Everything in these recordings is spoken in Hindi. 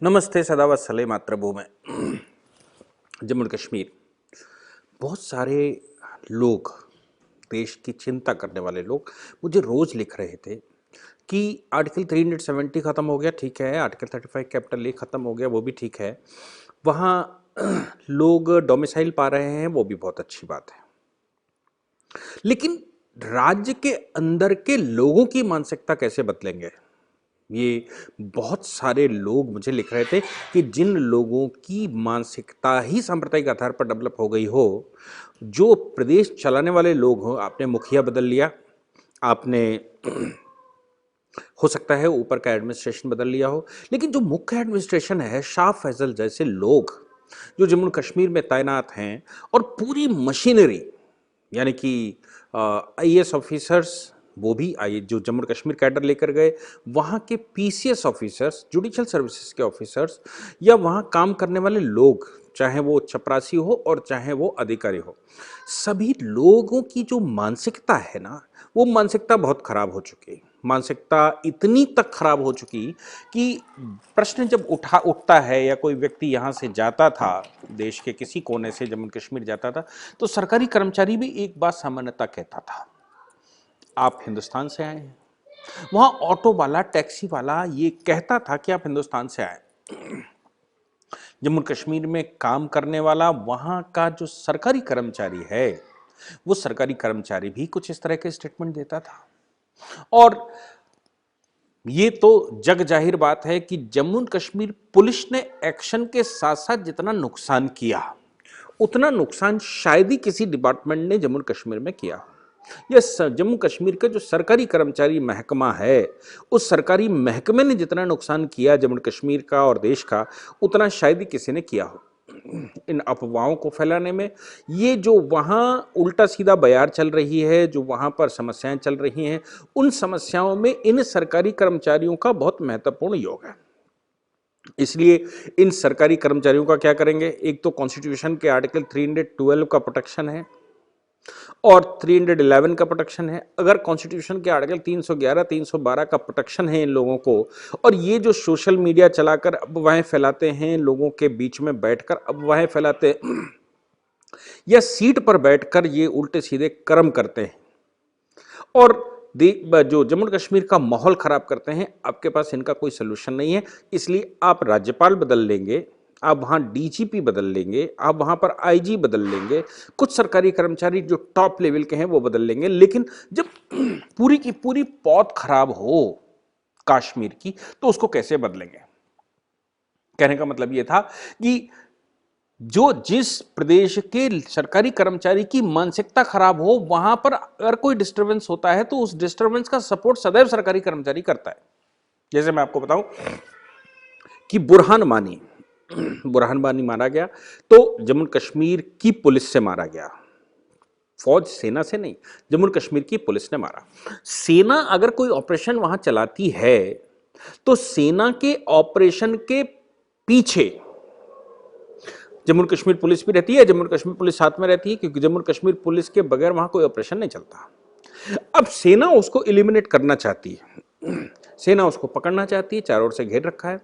नमस्ते सदावत सले मातृभूमि। जम्मू और कश्मीर बहुत सारे लोग, देश की चिंता करने वाले लोग मुझे रोज लिख रहे थे कि आर्टिकल 370 खत्म हो गया, ठीक है। आर्टिकल 35 कैपिटल ए खत्म हो गया, वो भी ठीक है। वहाँ लोग डोमिसाइल पा रहे हैं, वो भी बहुत अच्छी बात है। लेकिन राज्य के अंदर के लोगों की मानसिकता कैसे बदलेंगे? ये बहुत सारे लोग मुझे लिख रहे थे कि जिन लोगों की मानसिकता ही सांप्रदायिक आधार पर डेवलप हो गई हो, जो प्रदेश चलाने वाले लोग हो, आपने मुखिया बदल लिया, आपने हो सकता है ऊपर का एडमिनिस्ट्रेशन बदल लिया हो, लेकिन जो मुख्य एडमिनिस्ट्रेशन है, शाह फैजल जैसे लोग जो जम्मू कश्मीर में तैनात हैं और पूरी मशीनरी, यानी कि आईएएस ऑफिसर्स, वो भी आई जो जम्मू कश्मीर कैडर लेकर गए, वहाँ के पीसीएस ऑफिसर्स, जुडिशियल सर्विसेज के ऑफिसर्स, या वहाँ काम करने वाले लोग, चाहे वो चपरासी हो और चाहे वो अधिकारी हो, सभी लोगों की जो मानसिकता है ना, वो मानसिकता बहुत खराब हो चुकी। मानसिकता इतनी तक खराब हो चुकी कि प्रश्न जब उठता है, या कोई व्यक्ति यहाँ से जाता था, देश के किसी कोने से जम्मू कश्मीर जाता था, तो सरकारी कर्मचारी भी एक बात सामान्यतः कहता था, आप हिंदुस्तान से आए हैं। वहां ऑटो वाला, टैक्सी वाला ये कहता था कि आप हिंदुस्तान से आए। जम्मू कश्मीर में काम करने वाला वहां का जो सरकारी कर्मचारी है, वो सरकारी कर्मचारी भी कुछ इस तरह के स्टेटमेंट देता था। और ये तो जग जाहिर बात है कि जम्मू कश्मीर पुलिस ने एक्शन के साथ साथ जितना नुकसान किया, उतना नुकसान शायद ही किसी डिपार्टमेंट ने जम्मू कश्मीर में किया। यह जम्मू कश्मीर का जो सरकारी कर्मचारी महकमा है, उस सरकारी महकमे ने जितना नुकसान किया जम्मू कश्मीर का और देश का, उतना शायद ही किसी ने किया हो। इन अफवाहों को फैलाने में, ये जो वहाँ उल्टा सीधा बयार चल रही है, जो वहाँ पर समस्याएं चल रही हैं, उन समस्याओं में इन सरकारी कर्मचारियों का बहुत महत्वपूर्ण योग है। इसलिए इन सरकारी कर्मचारियों का क्या करेंगे? एक तो कॉन्स्टिट्यूशन के आर्टिकल 312 का प्रोटेक्शन है और 311 का प्रोटेक्शन है। अगर कॉन्स्टिट्यूशन के आर्टिकल 311, 312 का प्रोटेक्शन है इन लोगों को, और ये जो सोशल मीडिया चलाकर अफवाहें फैलाते हैं, लोगों के बीच में बैठकर अफवाहें फैलाते हैं, या सीट पर बैठकर ये उल्टे सीधे कर्म करते हैं और जो जम्मू कश्मीर का माहौल खराब करते हैं, आपके पास इनका कोई सलूशन नहीं है। इसलिए आप राज्यपाल बदल लेंगे, आप वहाँ डीजीपी बदल लेंगे, आप वहाँ पर आईजी बदल लेंगे, कुछ सरकारी कर्मचारी जो टॉप लेवल के हैं वो बदल लेंगे, लेकिन जब पूरी की पूरी पौध खराब हो कश्मीर की, तो उसको कैसे बदलेंगे? कहने का मतलब ये था कि जो जिस प्रदेश के सरकारी कर्मचारी की मानसिकता खराब हो, वहां पर अगर कोई डिस्टरबेंस होता है तो उस डिस्टरबेंस का सपोर्ट सदैव सरकारी कर्मचारी करता है। जैसे मैं आपको बताऊं कि बुरहान वानी मारा गया तो जम्मू कश्मीर की पुलिस से मारा गया, फौज सेना से नहीं, जम्मू कश्मीर की पुलिस ने मारा। सेना अगर कोई ऑपरेशन वहां चलाती है तो सेना के ऑपरेशन के पीछे जम्मू कश्मीर पुलिस भी रहती है, जम्मू कश्मीर पुलिस साथ में रहती है, क्योंकि जम्मू कश्मीर पुलिस के बगैर वहां कोई ऑपरेशन नहीं चलता। अब सेना उसको एलिमिनेट करना चाहती है, सेना उसको पकड़ना चाहती है, चारों ओर से घेर रखा है।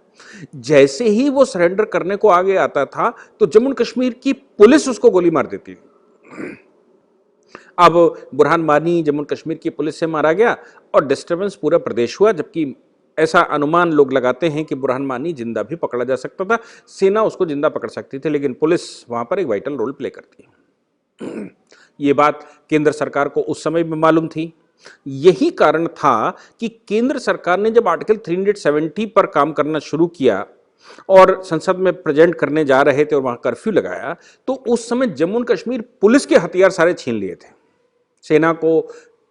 जैसे ही वो सरेंडर करने को आगे आता था तो जम्मू कश्मीर की पुलिस उसको गोली मार देती थी। अब बुरहान वानी जम्मू कश्मीर की पुलिस से मारा गया और डिस्टर्बेंस पूरा प्रदेश हुआ, जबकि ऐसा अनुमान लोग लगाते हैं कि बुरहान वानी जिंदा भी पकड़ा जा सकता था, सेना उसको जिंदा पकड़ सकती थी, लेकिन पुलिस वहां पर एक वाइटल रोल प्ले करती है। ये बात केंद्र सरकार को उस समय भी मालूम थी। यही कारण था कि केंद्र सरकार ने जब आर्टिकल 370 पर काम करना शुरू किया और संसद में प्रेजेंट करने जा रहे थे और वहां कर्फ्यू लगाया, तो उस समय जम्मू कश्मीर पुलिस के हथियार सारे छीन लिए थे, सेना को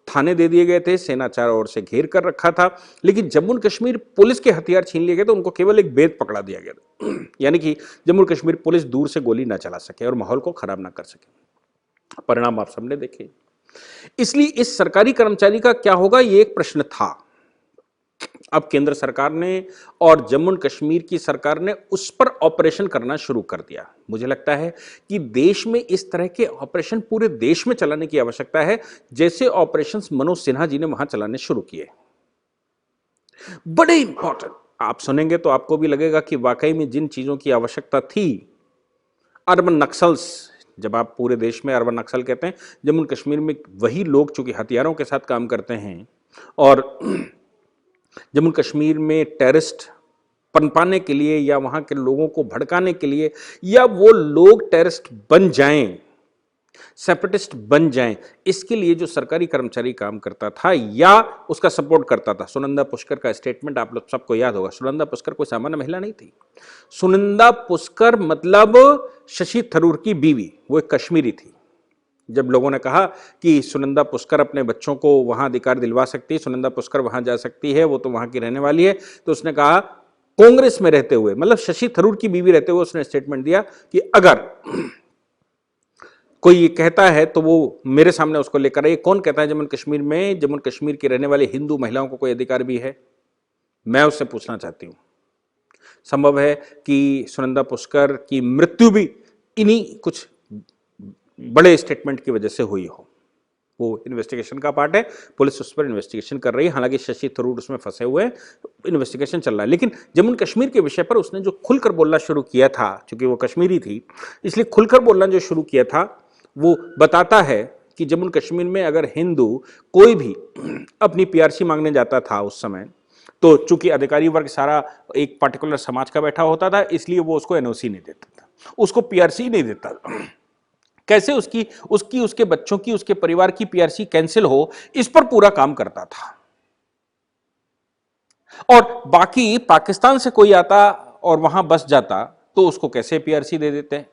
थाने दे दिए गए थे, सेना चारों ओर से घेर कर रखा था, लेकिन जम्मू कश्मीर पुलिस के हथियार छीन लिए गए तो उनको केवल एक बेद पकड़ा दिया गया था, यानी कि जम्मू कश्मीर पुलिस दूर से गोली ना चला सके और माहौल को खराब ना कर सके। परिणाम आप सबने देखे। इसलिए इस सरकारी कर्मचारी का क्या होगा, ये एक प्रश्न था। अब केंद्र सरकार ने और जम्मू कश्मीर की सरकार ने उस पर ऑपरेशन करना शुरू कर दिया। मुझे लगता है कि देश में इस तरह के ऑपरेशन पूरे देश में चलाने की आवश्यकता है, जैसे ऑपरेशंस मनोज सिन्हा जी ने वहां चलाने शुरू किए। बड़े इंपॉर्टेंट, आप सुनेंगे तो आपको भी लगेगा कि वाकई में जिन चीज़ों की आवश्यकता थी, अर्बन नक्सल्स, जब आप पूरे देश में अर्बन नक्सल कहते हैं, जम्मू कश्मीर में वही लोग चूंकि हथियारों के साथ काम करते हैं और जम्मू कश्मीर में टेररिस्ट पनपाने के लिए या वहां के लोगों को भड़काने के लिए या वो लोग टेररिस्ट बन जाएं, सेपरेटिस्ट बन जाएं, इसके लिए जो सरकारी कर्मचारी काम करता था या उसका सपोर्ट करता था, सुनंदा पुष्कर का स्टेटमेंट आप लोग सबको याद होगा। सुनंदा पुष्कर कोई सामान्य महिला नहीं थी। सुनंदा पुष्कर मतलब शशि थरूर की बीवी, वो एक कश्मीरी थी। जब लोगों ने कहा कि सुनंदा पुष्कर अपने बच्चों को वहां अधिकार दिलवा सकती है, सुनंदा पुष्कर वहां जा सकती है, वो तो वहां की रहने वाली है, तो उसने कहा कांग्रेस में रहते हुए, मतलब शशि थरूर की बीवी रहते हुए उसने स्टेटमेंट दिया कि अगर कोई ये कहता है तो वो मेरे सामने उसको लेकर आइए। कौन कहता है जम्मू कश्मीर में, जम्मू कश्मीर की रहने वाली हिंदू महिलाओं को कोई अधिकार भी है? मैं उससे पूछना चाहती हूं। संभव है कि सुनंदा पुष्कर की मृत्यु भी इन्हीं कुछ बड़े स्टेटमेंट की वजह से हुई हो। वो इन्वेस्टिगेशन का पार्ट है, पुलिस उस पर इन्वेस्टिगेशन कर रही है, हालांकि शशि थरूर उसमें फंसे हुए हैं, इन्वेस्टिगेशन चल रहा है। लेकिन जम्मू कश्मीर के विषय पर उसने जो खुलकर बोलना शुरू किया था, क्योंकि वो कश्मीरी थी इसलिए खुलकर बोलना जो शुरू किया था, वो बताता है कि जम्मू कश्मीर में अगर हिंदू कोई भी अपनी पीआरसी मांगने जाता था उस समय, तो चूंकि अधिकारी वर्ग सारा एक पर्टिकुलर समाज का बैठा होता था, इसलिए वो उसको एनओसी नहीं देता था, उसको पीआरसी नहीं देता था। कैसे उसकी उसकी उसके बच्चों की, उसके परिवार की पीआरसी कैंसिल हो, इस पर पूरा काम करता था। और बाकी पाकिस्तान से कोई आता और वहां बस जाता तो उसको कैसे पीआरसी दे देते हैं।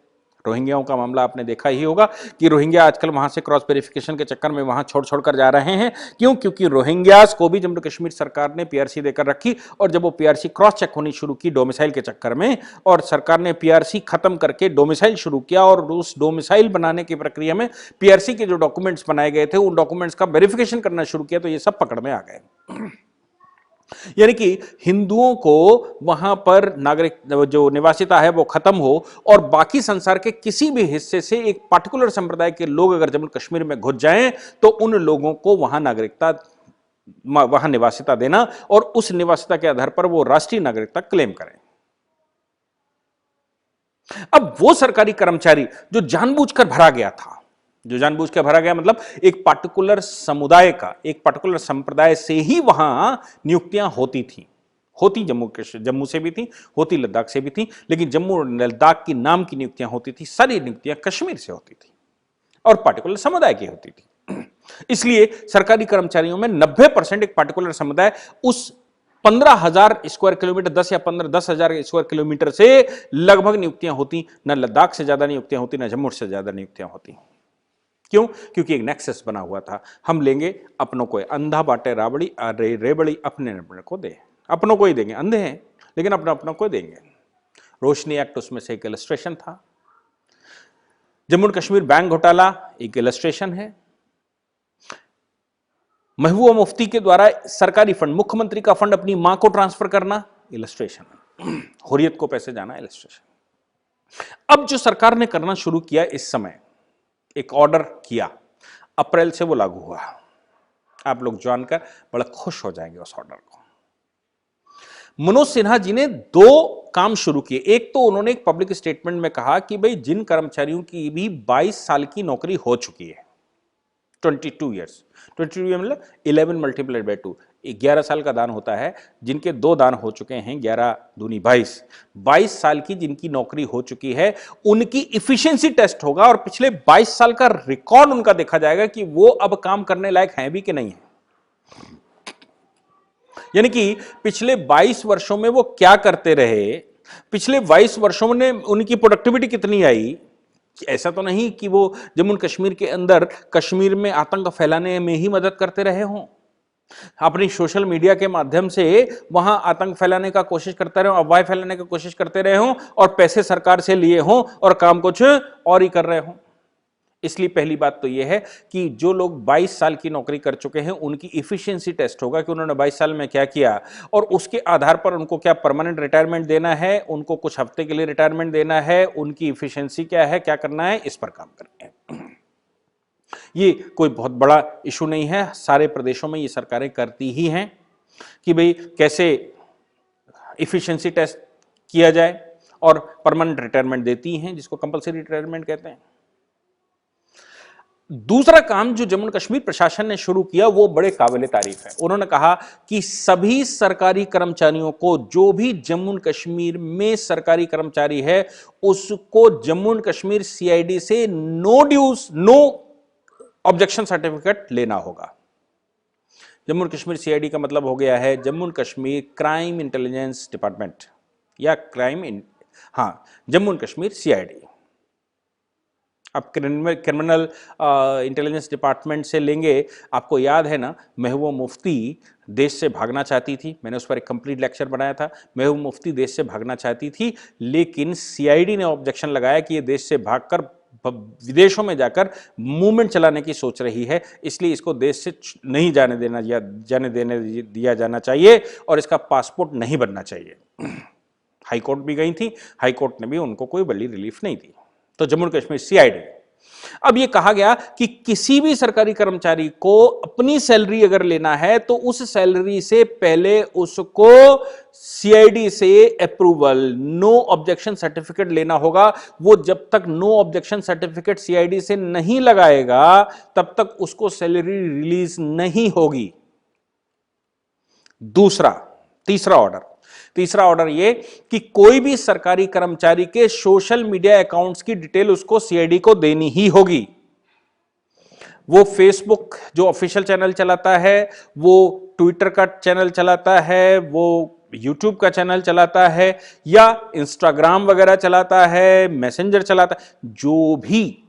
रोहिंग्याओं का मामला आपने देखा ही होगा कि रोहिंग्या आजकल वहां से क्रॉस वेरिफिकेशन के चक्कर में वहां छोड़ छोड़ कर जा रहे हैं। क्यों? क्योंकि रोहिंग्यास को भी जम्मू कश्मीर सरकार ने पीआरसी देकर रखी, और जब वो पीआरसी क्रॉस चेक होनी शुरू की डोमिसाइल के चक्कर में, और सरकार ने पीआरसी खत्म करके डोमिसाइल शुरू किया, और उस डोमिसाइल बनाने की प्रक्रिया में पीआरसी के जो डॉक्यूमेंट्स बनाए गए थे उन डॉक्यूमेंट्स का वेरिफिकेशन करना शुरू किया, तो ये सब पकड़ में आ गए। यानी कि हिंदुओं को वहां पर नागरिक जो निवासिता है वो खत्म हो, और बाकी संसार के किसी भी हिस्से से एक पार्टिकुलर संप्रदाय के लोग अगर जम्मू कश्मीर में घुस जाएं तो उन लोगों को वहां नागरिकता, वहां निवासिता देना, और उस निवासिता के आधार पर वो राष्ट्रीय नागरिकता क्लेम करें। अब वो सरकारी कर्मचारी जो जानबूझकर भरा गया था, जो जानबूझ के भरा गया मतलब एक पार्टिकुलर समुदाय का, एक पार्टिकुलर संप्रदाय से ही वहां नियुक्तियां होती थी, होती जम्मू से भी थी, होती लद्दाख से भी थी, लेकिन जम्मू और लद्दाख की नाम की नियुक्तियां होती थी, सारी नियुक्तियां कश्मीर से होती थी और पार्टिकुलर समुदाय की होती थी। इसलिए सरकारी कर्मचारियों में 90% एक पार्टिकुलर समुदाय, उस 15,000 स्क्वायर किलोमीटर, 10 या 10,000 स्क्वायर किलोमीटर से लगभग नियुक्तियां होती। न लद्दाख से ज्यादा नियुक्तियां होती, न जम्मू से ज्यादा नियुक्तियां होती। क्यों? क्योंकि एक नेक्सस बना हुआ था, हम लेंगे अपनों को, अंधा बाटे राबड़ी रेबड़ी अपने अपने को दे, अपनों को ही देंगे, अंधे हैं लेकिन अपना अपनों को देंगे। रोशनी एक्ट उसमें से एक इलस्ट्रेशन था। जम्मू कश्मीर बैंक घोटाला एक इलस्ट्रेशन है। महबूबा मुफ्ती के द्वारा सरकारी फंड, मुख्यमंत्री का फंड अपनी मां को ट्रांसफर करना, इलस्ट्रेशन है। हुर्रियत को पैसे जाना, इलस्ट्रेशन। अब जो सरकार ने करना शुरू किया, इस समय एक ऑर्डर किया, अप्रैल से वो लागू हुआ। आप लोग जानकर बड़ा खुश हो जाएंगे उस ऑर्डर को। मनोज सिन्हा जी ने दो काम शुरू किए। एक तो उन्होंने एक पब्लिक स्टेटमेंट में कहा कि भाई जिन कर्मचारियों की भी 22 साल की नौकरी हो चुकी है, 22 ईयर्स, 22 मतलब 11 मल्टीप्लाइड बाय 2, 11 साल का दान होता है, जिनके 2 दान हो चुके हैं, 11 दूनी 22, 22 साल की जिनकी नौकरी हो चुकी है, उनकी इफिशियंसी टेस्ट होगा और पिछले 22 साल का रिकॉर्ड उनका देखा जाएगा कि वो अब काम करने लायक हैं भी कि नहीं है। यानी कि पिछले 22 वर्षों में वो क्या करते रहे, पिछले 22 वर्षों में उनकी प्रोडक्टिविटी कितनी आई। ऐसा तो नहीं कि वो जम्मू कश्मीर के अंदर, कश्मीर में आतंक फैलाने में ही मदद करते रहे हों, अपनी सोशल मीडिया के माध्यम से वहां आतंक फैलाने का कोशिश करते रहे, अफवाह फैलाने की कोशिश करते रहे हों, और पैसे सरकार से लिए हों और काम कुछ और ही कर रहे हों। इसलिए पहली बात तो यह है कि जो लोग 22 साल की नौकरी कर चुके हैं उनकी इफिशियंसी टेस्ट होगा कि उन्होंने 22 साल में क्या किया, और उसके आधार पर उनको क्या परमानेंट रिटायरमेंट देना है, उनको कुछ हफ्ते के लिए रिटायरमेंट देना है, उनकी इफिशियंसी क्या है, क्या करना है, इस पर काम करेंगे। ये कोई बहुत बड़ा इशू नहीं है, सारे प्रदेशों में ये सरकारें करती ही हैं कि भाई कैसे इफिशिएंसी टेस्ट किया जाए और परमानेंट रिटायरमेंट देती हैं, जिसको कंपलसरी रिटायरमेंट कहते हैं। दूसरा काम जो जम्मू कश्मीर प्रशासन ने शुरू किया वो बड़े काबिल तारीफ है। उन्होंने कहा कि सभी सरकारी कर्मचारियों को, जो भी जम्मू कश्मीर में सरकारी कर्मचारी है, उसको जम्मू कश्मीर सीआईडी से no dues no objection certificate लेना होगा। जम्मू कश्मीर सीआईडी का मतलब हो गया है Jammu Kashmir crime intelligence department या जम्मू कश्मीर सीआईडी। अब क्रिमिनल इंटेलिजेंस डिपार्टमेंट से लेंगे। आपको याद है ना, महबूबा मुफ्ती देश से भागना चाहती थी, मैंने उस पर एक कंप्लीट लेक्चर बनाया था। महबूबा मुफ्ती देश से भागना चाहती थी, लेकिन सीआईडी ने ऑब्जेक्शन लगाया कि ये देश से भागकर विदेशों में जाकर मूवमेंट चलाने की सोच रही है, इसलिए इसको देश से नहीं जाने दिया जाना चाहिए और इसका पासपोर्ट नहीं बनना चाहिए। हाईकोर्ट भी गई थी, हाईकोर्ट ने भी उनको कोई बड़ी रिलीफ नहीं दी। तो जम्मू कश्मीर सीआईडी। अब यह कहा गया कि किसी भी सरकारी कर्मचारी को अपनी सैलरी अगर लेना है तो उस सैलरी से पहले उसको सीआईडी से अप्रूवल, नो ऑब्जेक्शन सर्टिफिकेट लेना होगा। वो जब तक नो ऑब्जेक्शन सर्टिफिकेट सीआईडी से नहीं लगाएगा तब तक उसको सैलरी रिलीज नहीं होगी। तीसरा ऑर्डर ये कि कोई भी सरकारी कर्मचारी के सोशल मीडिया अकाउंट्स की डिटेल उसको सीआईडी को देनी ही होगी। वो फेसबुक जो ऑफिशियल चैनल चलाता है, वो ट्विटर का चैनल चलाता है, वो यूट्यूब का चैनल चलाता है या इंस्टाग्राम वगैरह चलाता है, मैसेंजर चलाता है, जो भी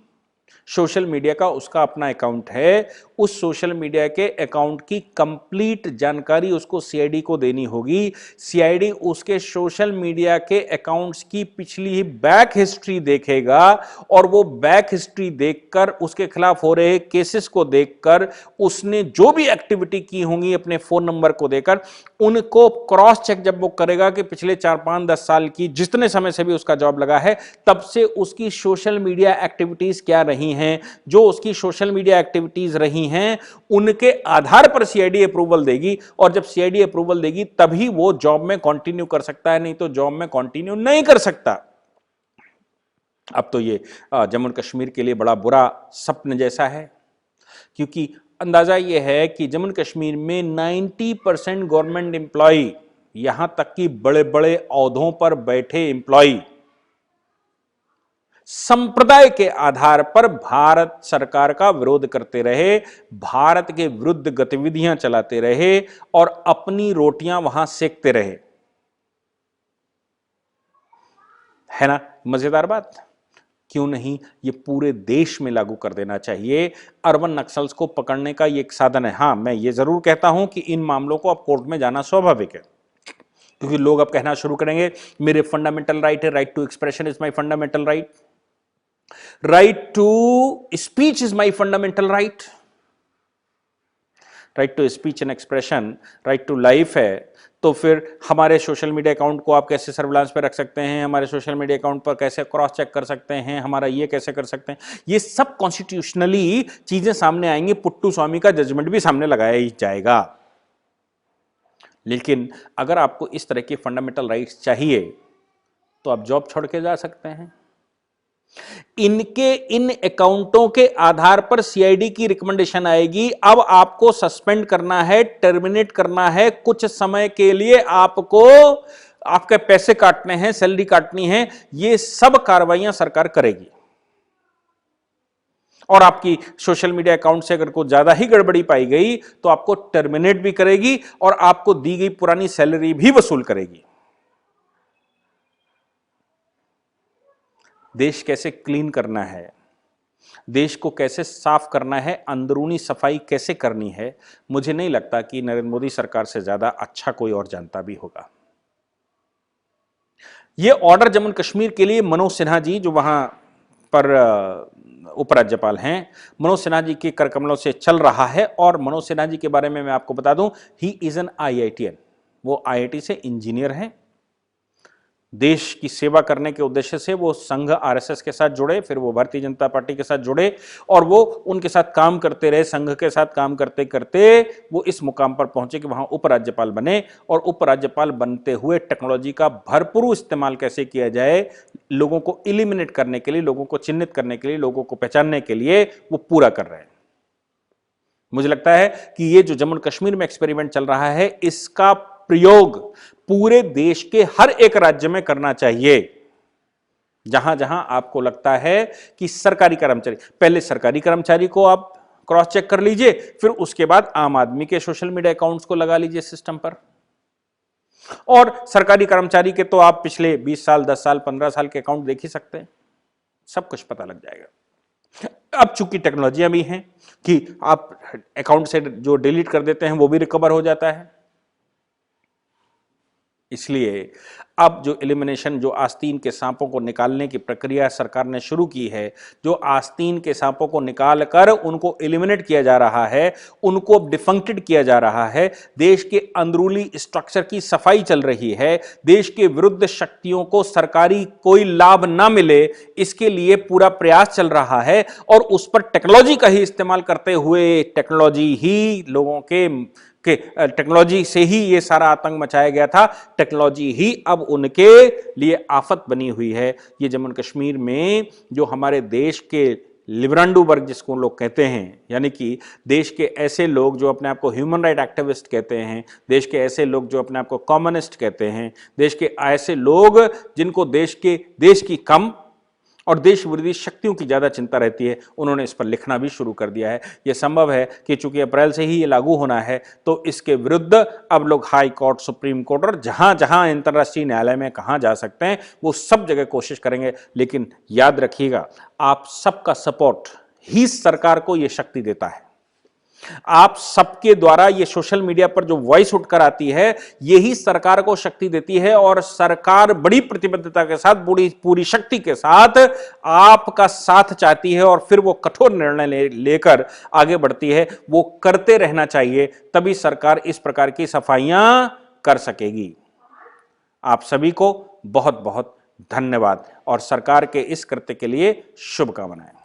सोशल मीडिया का उसका अपना अकाउंट है, उस सोशल मीडिया के अकाउंट की कंप्लीट जानकारी उसको सीआईडी को देनी होगी। सीआईडी उसके सोशल मीडिया के अकाउंट्स की पिछली बैक हिस्ट्री देखेगा और वो बैक हिस्ट्री देखकर, उसके खिलाफ हो रहे केसेस को देखकर, उसने जो भी एक्टिविटी की होंगी अपने फोन नंबर को देकर, उनको क्रॉस चेक जब वो करेगा कि पिछले 4, 5, 10 साल की जितने समय से भी उसका जॉब लगा है तब से उसकी सोशल मीडिया एक्टिविटीज क्या रही हैं, जो उसकी सोशल मीडिया एक्टिविटीज रही हैं उनके आधार पर सीआईडी अप्रूवल देगी। और जब सीआईडी अप्रूवल देगी तभी वो जॉब में कंटिन्यू कर सकता है, नहीं तो जॉब में कंटिन्यू नहीं कर सकता। अब तो ये जम्मू कश्मीर के लिए बड़ा बुरा सपन जैसा है, क्योंकि अंदाजा ये है कि जम्मू कश्मीर में 90% गवर्नमेंट एम्प्लॉय, यहां तक कि बड़े बड़े औहदों पर बैठे एम्प्लॉय संप्रदाय के आधार पर भारत सरकार का विरोध करते रहे, भारत के विरुद्ध गतिविधियां चलाते रहे और अपनी रोटियां वहां सेकते रहे। है ना मजेदार बात? क्यों नहीं ये पूरे देश में लागू कर देना चाहिए। अर्बन नक्सल्स को पकड़ने का ये एक साधन है। हां, मैं ये जरूर कहता हूं कि इन मामलों को अब कोर्ट में जाना स्वाभाविक है, क्योंकि लोग अब कहना शुरू करेंगे मेरे फंडामेंटल राइट है, right to expression is my fundamental right, right to speech is my fundamental right, right to speech and expression, right to life है। तो फिर हमारे सोशल मीडिया अकाउंट को आप कैसे सर्विलांस पे रख सकते हैं, हमारे सोशल मीडिया अकाउंट पर कैसे क्रॉस चेक कर सकते हैं, हमारा ये कैसे कर सकते हैं, ये सब कॉन्स्टिट्यूशनली चीजें सामने आएंगी। पुट्टू स्वामी का जजमेंट भी सामने लगाया ही जाएगा। लेकिन अगर आपको इस तरह की फंडामेंटल राइट्स चाहिए तो आप जॉब छोड़ के जा सकते हैं। इनके इन अकाउंटों के आधार पर सीआईडी की रिकमेंडेशन आएगी, अब आपको सस्पेंड करना है, टर्मिनेट करना है, कुछ समय के लिए आपको आपके पैसे काटने हैं, सैलरी काटनी है, ये सब कार्रवाइयां सरकार करेगी। और आपकी सोशल मीडिया अकाउंट से अगर कोई ज्यादा ही गड़बड़ी पाई गई तो आपको टर्मिनेट भी करेगी और आपको दी गई पुरानी सैलरी भी वसूल करेगी। देश कैसे क्लीन करना है, देश को कैसे साफ करना है, अंदरूनी सफाई कैसे करनी है, मुझे नहीं लगता कि नरेंद्र मोदी सरकार से ज्यादा अच्छा कोई और जानता भी होगा। यह ऑर्डर जम्मू कश्मीर के लिए मनोज सिन्हा जी, जो वहां पर उपराज्यपाल हैं, मनोज सिन्हा जी के करकमलों से चल रहा है। और मनोज सिन्हा जी के बारे में मैं आपको बता दूं, ही इज एन IITian, वो IIT से इंजीनियर हैं देश की सेवा करने के उद्देश्य से वो संघ आरएसएस के साथ जुड़े, फिर वो भारतीय जनता पार्टी के साथ जुड़े और वो उनके साथ काम करते रहे। संघ के साथ काम करते करते वो इस मुकाम पर पहुंचे कि वहां उपराज्यपाल बने और उपराज्यपाल बनते हुए टेक्नोलॉजी का भरपूर इस्तेमाल कैसे किया जाए, लोगों को इलिमिनेट करने के लिए, लोगों को चिन्हित करने के लिए, लोगों को पहचानने के लिए वो पूरा कर रहे हैं। मुझे लगता है कि ये जो जम्मू कश्मीर में एक्सपेरिमेंट चल रहा है, इसका प्रयोग पूरे देश के हर एक राज्य में करना चाहिए। जहां जहां आपको लगता है कि सरकारी कर्मचारी, पहले सरकारी कर्मचारी को आप क्रॉस चेक कर लीजिए, फिर उसके बाद आम आदमी के सोशल मीडिया अकाउंट्स को लगा लीजिए सिस्टम पर। और सरकारी कर्मचारी के तो आप पिछले 20 साल, 10 साल, 15 साल के अकाउंट देख ही सकते हैं, सब कुछ पता लग जाएगा। अब चूंकि टेक्नोलॉजियां भी हैं कि आप अकाउंट से जो डिलीट कर देते हैं वो भी रिकवर हो जाता है, इसलिए अब जो एलिमिनेशन, जो आस्तीन के सांपों को निकालने की प्रक्रिया सरकार ने शुरू की है, जो आस्तीन के सांपों को निकाल कर उनको एलिमिनेट किया जा रहा है, उनको डिफंक्टेड किया जा रहा है, देश के अंदरूनी स्ट्रक्चर की सफाई चल रही है, देश के विरुद्ध शक्तियों को सरकारी कोई लाभ ना मिले इसके लिए पूरा प्रयास चल रहा है और उस पर टेक्नोलॉजी का ही इस्तेमाल करते हुए, टेक्नोलॉजी ही लोगों के टेक्नोलॉजी से ही ये सारा आतंक मचाया गया था, टेक्नोलॉजी ही अब उनके लिए आफत बनी हुई है। ये जम्मू कश्मीर में जो हमारे देश के लिबरंडू वर्ग जिसको लोग कहते हैं, यानी कि देश के ऐसे लोग जो अपने आप को ह्यूमन राइट एक्टिविस्ट कहते हैं, देश के ऐसे लोग जो अपने आप को कम्युनिस्ट कहते हैं, देश के ऐसे लोग जिनको देश की कम और देश विरोधी शक्तियों की ज्यादा चिंता रहती है, उन्होंने इस पर लिखना भी शुरू कर दिया है। यह संभव है कि चूंकि अप्रैल से ही ये लागू होना है, तो इसके विरुद्ध अब लोग हाई कोर्ट, सुप्रीम कोर्ट और जहां जहां अंतर्राष्ट्रीय न्यायालय में कहां जा सकते हैं वो सब जगह कोशिश करेंगे। लेकिन याद रखिएगा, आप सबका सपोर्ट ही सरकार को यह शक्ति देता है। आप सबके द्वारा ये सोशल मीडिया पर जो वॉइस उठकर आती है, यही सरकार को शक्ति देती है और सरकार बड़ी प्रतिबद्धता के साथ, पूरी शक्ति के साथ आपका साथ चाहती है और फिर वो कठोर निर्णय लेकर आगे बढ़ती है। वो करते रहना चाहिए, तभी सरकार इस प्रकार की सफाइयां कर सकेगी। आप सभी को बहुत बहुत धन्यवाद और सरकार के इस कृत्य के लिए शुभकामनाएं।